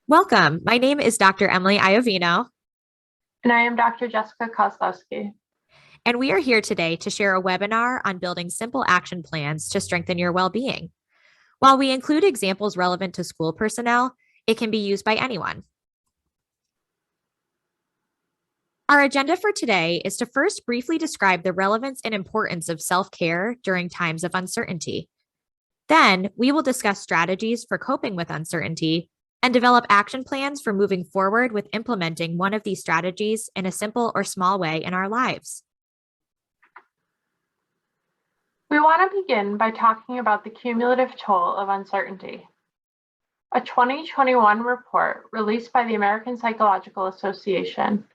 Welcome. My name is Dr. Emily Iovino, And I am Dr. Jessica Koslouski. and we are here today to share a webinar on building simple action plans to strengthen your well-being. While we include examples relevant to school personnel, it can be used by anyone. Our agenda for today is to first briefly describe the relevance and importance of self-care during times of uncertainty. Then we will discuss strategies for coping with uncertainty and develop action plans for moving forward with implementing one of these strategies in a simple or small way in our lives. We want to begin by talking about the cumulative toll of uncertainty. A 2021 report released by the American Psychological Association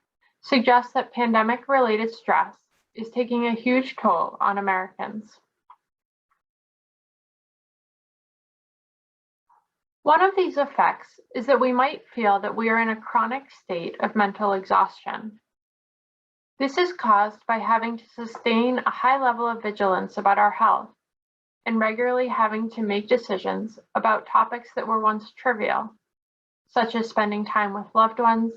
suggests that pandemic-related stress is taking a huge toll on Americans. One of these effects is that we might feel that we are in a chronic state of mental exhaustion. This is caused by having to sustain a high level of vigilance about our health and regularly having to make decisions about topics that were once trivial, such as spending time with loved ones,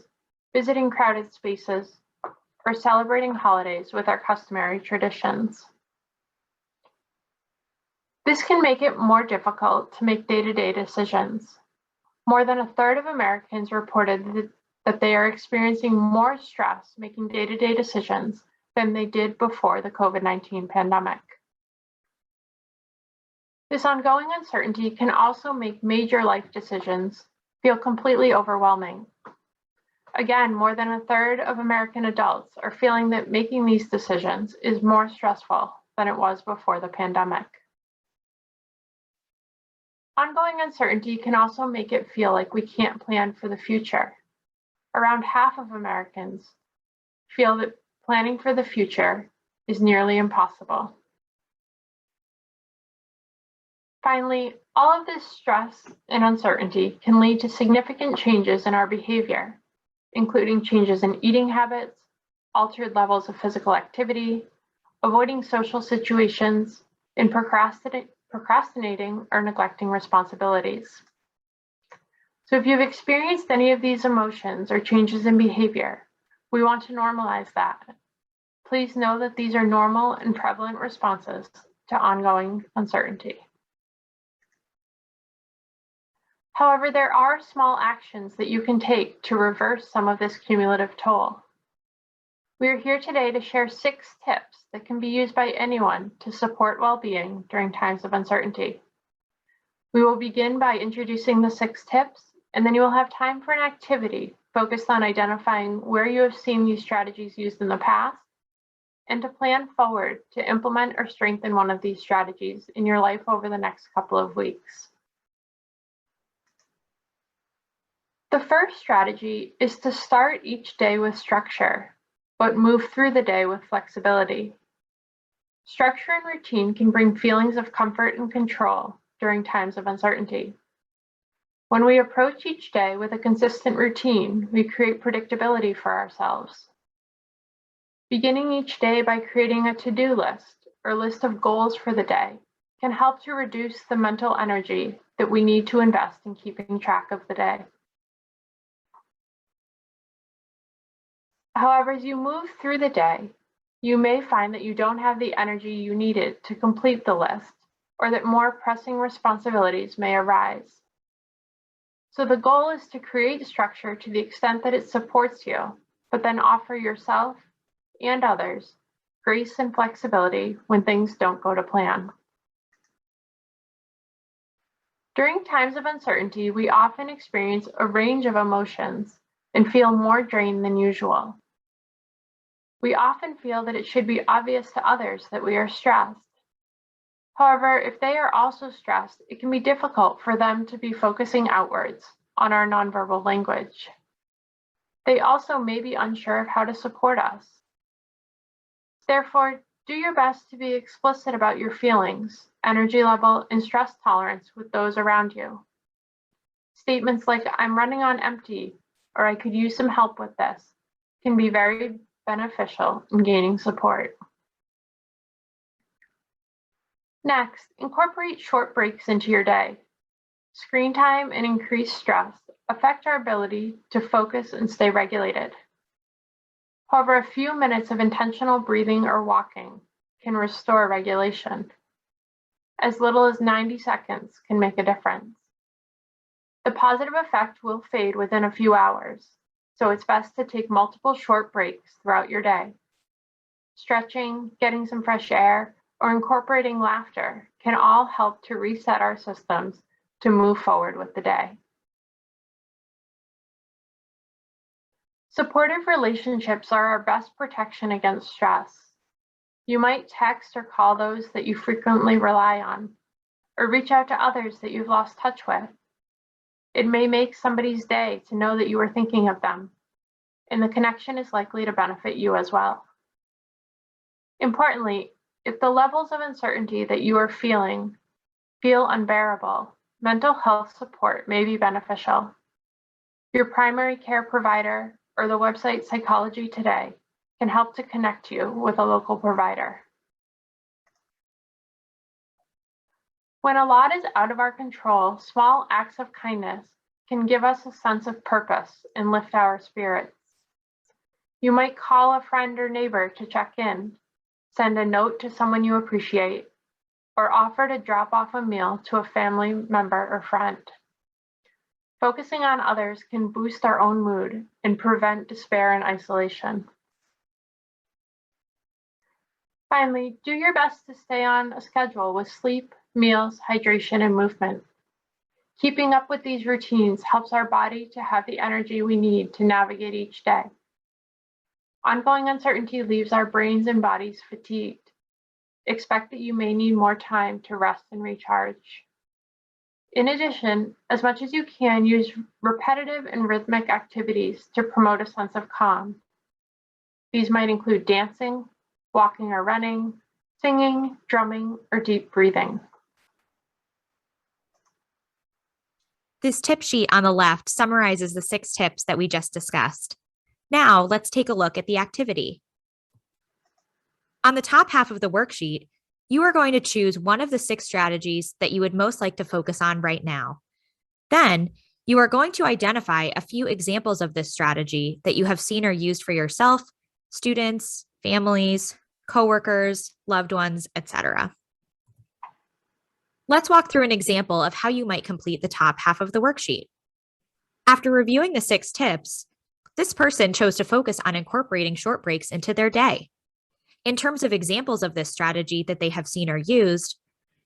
visiting crowded spaces, or celebrating holidays with our customary traditions. This can make it more difficult to make day-to-day decisions. More than a third of Americans reported that they are experiencing more stress making day-to-day decisions than they did before the COVID-19 pandemic. This ongoing uncertainty can also make major life decisions feel completely overwhelming. Again, more than a third of American adults are feeling that making these decisions is more stressful than it was before the pandemic. Ongoing uncertainty can also make it feel like we can't plan for the future. Around half of Americans feel that planning for the future is nearly impossible. Finally, all of this stress and uncertainty can lead to significant changes in our behavior, including changes in eating habits, altered levels of physical activity, avoiding social situations, and procrastinating or neglecting responsibilities. So if you've experienced any of these emotions or changes in behavior, we want to normalize that. Please know that these are normal and prevalent responses to ongoing uncertainty. However, there are small actions that you can take to reverse some of this cumulative toll. We are here today to share 6 tips that can be used by anyone to support well-being during times of uncertainty. We will begin by introducing the 6 tips, and then you will have time for an activity focused on identifying where you have seen these strategies used in the past and to plan forward to implement or strengthen one of these strategies in your life over the next couple of weeks. The first strategy is to start each day with structure, but move through the day with flexibility. Structure and routine can bring feelings of comfort and control during times of uncertainty. When we approach each day with a consistent routine, we create predictability for ourselves. Beginning each day by creating a to-do list or list of goals for the day can help to reduce the mental energy that we need to invest in keeping track of the day. However, as you move through the day, you may find that you don't have the energy you needed to complete the list, or that more pressing responsibilities may arise. So the goal is to create structure to the extent that it supports you, but then offer yourself and others grace and flexibility when things don't go to plan. During times of uncertainty, we often experience a range of emotions and feel more drained than usual. We often feel that it should be obvious to others that we are stressed. However, if they are also stressed, it can be difficult for them to be focusing outwards on our nonverbal language. They also may be unsure of how to support us. Therefore, do your best to be explicit about your feelings, energy level, and stress tolerance with those around you. Statements like, "I'm running on empty," or "I could use some help with this," can be very beneficial in gaining support. Next, incorporate short breaks into your day. Screen time and increased stress affect our ability to focus and stay regulated. However, a few minutes of intentional breathing or walking can restore regulation. As little as 90 seconds can make a difference. The positive effect will fade within a few hours, so it's best to take multiple short breaks throughout your day. Stretching, getting some fresh air, or incorporating laughter can all help to reset our systems to move forward with the day. Supportive relationships are our best protection against stress. You might text or call those that you frequently rely on, or reach out to others that you've lost touch with. It may make somebody's day to know that you are thinking of them, and the connection is likely to benefit you as well. Importantly, if the levels of uncertainty that you are feeling feel unbearable, mental health support may be beneficial. Your primary care provider or the website Psychology Today can help to connect you with a local provider. When a lot is out of our control, small acts of kindness can give us a sense of purpose and lift our spirits. You might call a friend or neighbor to check in, send a note to someone you appreciate, or offer to drop off a meal to a family member or friend. Focusing on others can boost our own mood and prevent despair and isolation. Finally, do your best to stay on a schedule with sleep, meals, hydration, and movement. Keeping up with these routines helps our body to have the energy we need to navigate each day. Ongoing uncertainty leaves our brains and bodies fatigued. Expect that you may need more time to rest and recharge. In addition, as much as you can, use repetitive and rhythmic activities to promote a sense of calm. These might include dancing, walking or running, singing, drumming, or deep breathing. This tip sheet on the left summarizes the 6 tips that we just discussed. Now, let's take a look at the activity. On the top half of the worksheet, you are going to choose one of the 6 strategies that you would most like to focus on right now. Then, you are going to identify a few examples of this strategy that you have seen or used for yourself, students, families, coworkers, loved ones, etc. Let's walk through an example of how you might complete the top half of the worksheet. After reviewing the 6 tips, this person chose to focus on incorporating short breaks into their day. In terms of examples of this strategy that they have seen or used,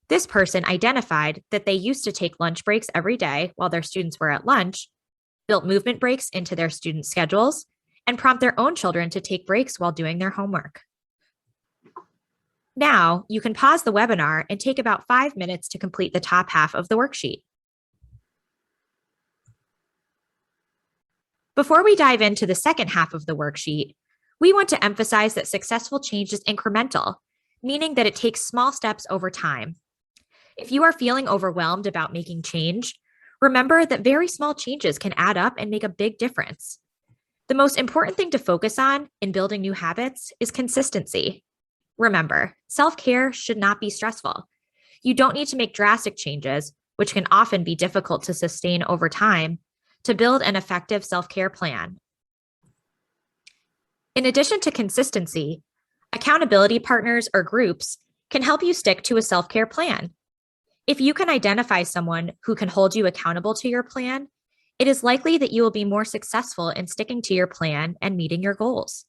this person identified that they used to take lunch breaks every day while their students were at lunch, built movement breaks into their student schedules, and prompt their own children to take breaks while doing their homework. Now, you can pause the webinar and take about 5 minutes to complete the top half of the worksheet. Before we dive into the second half of the worksheet, we want to emphasize that successful change is incremental, meaning that it takes small steps over time. If you are feeling overwhelmed about making change, remember that very small changes can add up and make a big difference. The most important thing to focus on in building new habits is consistency. Remember, self-care should not be stressful. You don't need to make drastic changes, which can often be difficult to sustain over time, to build an effective self-care plan. In addition to consistency, accountability partners or groups can help you stick to a self-care plan. If you can identify someone who can hold you accountable to your plan, it is likely that you will be more successful in sticking to your plan and meeting your goals.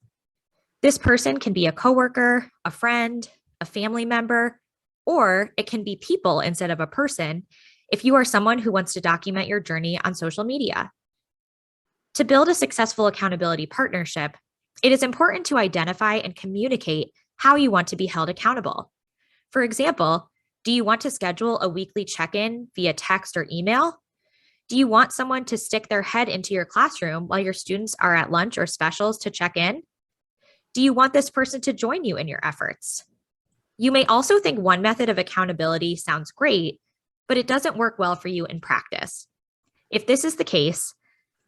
This person can be a coworker, a friend, a family member, or it can be people instead of a person if you are someone who wants to document your journey on social media. To build a successful accountability partnership, it is important to identify and communicate how you want to be held accountable. For example, do you want to schedule a weekly check-in via text or email? Do you want someone to stick their head into your classroom while your students are at lunch or specials to check in? Do you want this person to join you in your efforts? You may also think one method of accountability sounds great, but it doesn't work well for you in practice. If this is the case,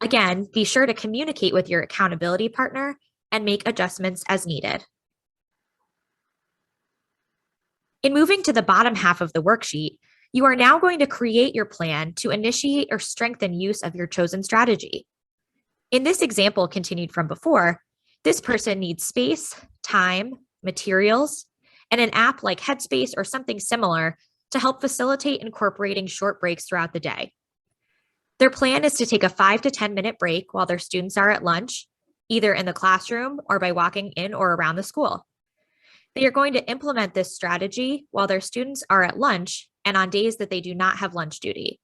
again, be sure to communicate with your accountability partner and make adjustments as needed. In moving to the bottom half of the worksheet, You are now going to create your plan to initiate or strengthen use of your chosen strategy. In this example continued from before, this person needs space, time, materials, and an app like Headspace or something similar to help facilitate incorporating short breaks throughout the day. Their plan is to take a 5 to 10-minute break while their students are at lunch, either in the classroom or by walking in or around the school. They are going to implement this strategy while their students are at lunch and on days that they do not have lunch duty.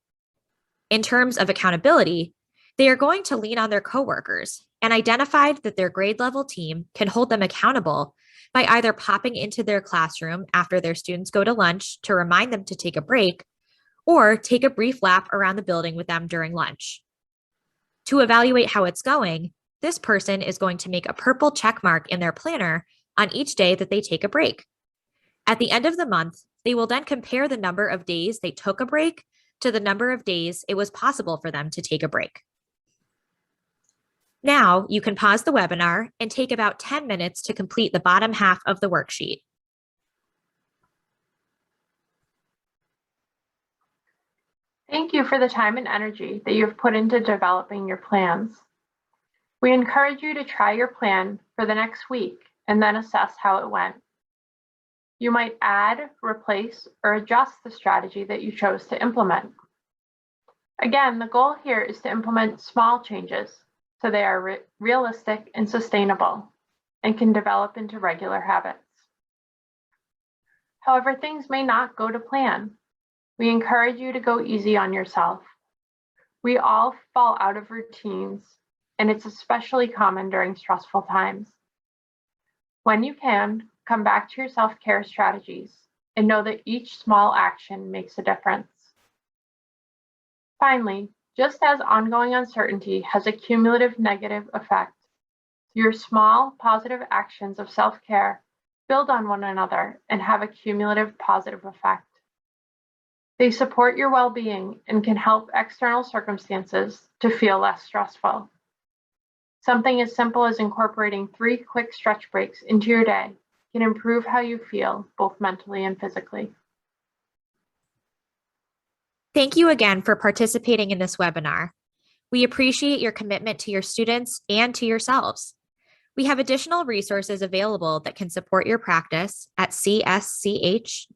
In terms of accountability, they are going to lean on their coworkers and identified that their grade level team can hold them accountable by either popping into their classroom after their students go to lunch to remind them to take a break or take a brief lap around the building with them during lunch. To evaluate how it's going, this person is going to make a purple check mark in their planner on each day that they take a break. At the end of the month, they will then compare the number of days they took a break to the number of days it was possible for them to take a break. Now you can pause the webinar and take about 10 minutes to complete the bottom half of the worksheet. Thank you for the time and energy that you have put into developing your plans. We encourage you to try your plan for the next week and then assess how it went. You might add, replace, or adjust the strategy that you chose to implement. Again, the goal here is to implement small changes so they are realistic and sustainable and can develop into regular habits. However, things may not go to plan. We encourage you to go easy on yourself. We all fall out of routines, and it's especially common during stressful times. When you can, come back to your self-care strategies and know that each small action makes a difference. Finally, just as ongoing uncertainty has a cumulative negative effect, your small positive actions of self-care build on one another and have a cumulative positive effect. They support your well-being and can help external circumstances to feel less stressful. Something as simple as incorporating 3 quick stretch breaks into your day can improve how you feel, both mentally and physically. Thank you again for participating in this webinar. We appreciate your commitment to your students and to yourselves. We have additional resources available that can support your practice at csch.uconn.edu.